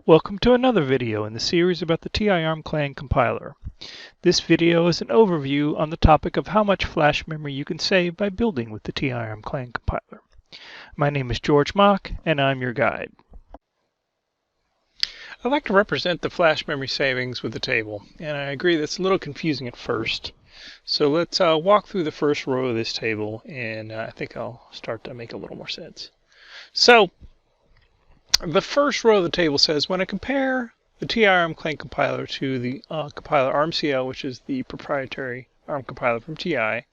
Welcome to another video in the series about the TI ARM Clang compiler. This video is an overview on the topic of how much flash memory you can save by building with the TI ARM Clang compiler. My name is George Mock and I'm your guide. I'd like to represent the flash memory savings with a table, and I agree that's a little confusing at first. So let's walk through the first row of this table, and I think I'll start to make a little more sense. So the first row of the table says when I compare the TI ARM Clang compiler to the compiler ARMCL, which is the proprietary ARM compiler from TI,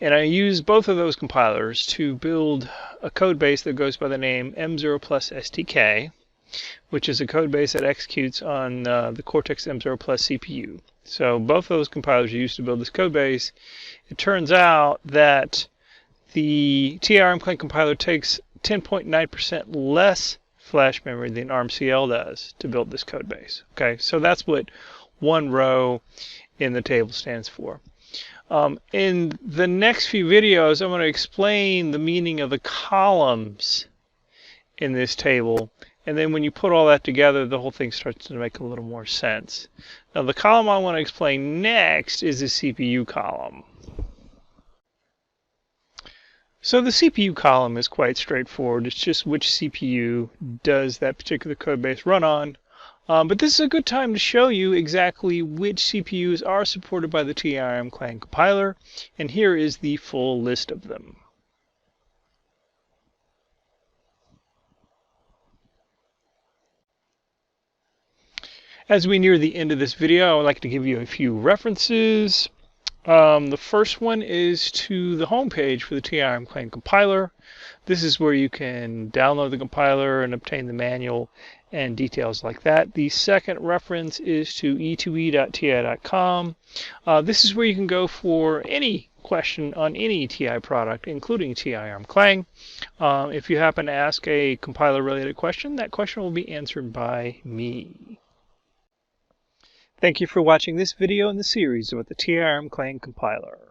and I use both of those compilers to build a code base that goes by the name M0 Plus STK, which is a code base that executes on the Cortex M0 Plus CPU. So both of those compilers are used to build this code base. It turns out that the TI ARM Clang compiler takes 10.9% less flash memory than ARMCL does to build this code base. Okay, so that's what one row in the table stands for. In the next few videos, I'm going to explain the meaning of the columns in this table, and then when you put all that together, the whole thing starts to make a little more sense. Now, the column I want to explain next is the CPU column. So the CPU column is quite straightforward. It's just which CPU does that particular code base run on. But this is a good time to show you exactly which CPUs are supported by the TI ARM Clang compiler, and here is the full list of them. As we near the end of this video, I would like to give you a few references. The first one is to the home page for the TI ARM Clang compiler. This is where you can download the compiler and obtain the manual and details like that. The second reference is to e2e.ti.com. This is where you can go for any question on any TI product, including TI ARM Clang. If you happen to ask a compiler-related question, that question will be answered by me. Thank you for watching this video in the series about the TI ARM Clang compiler.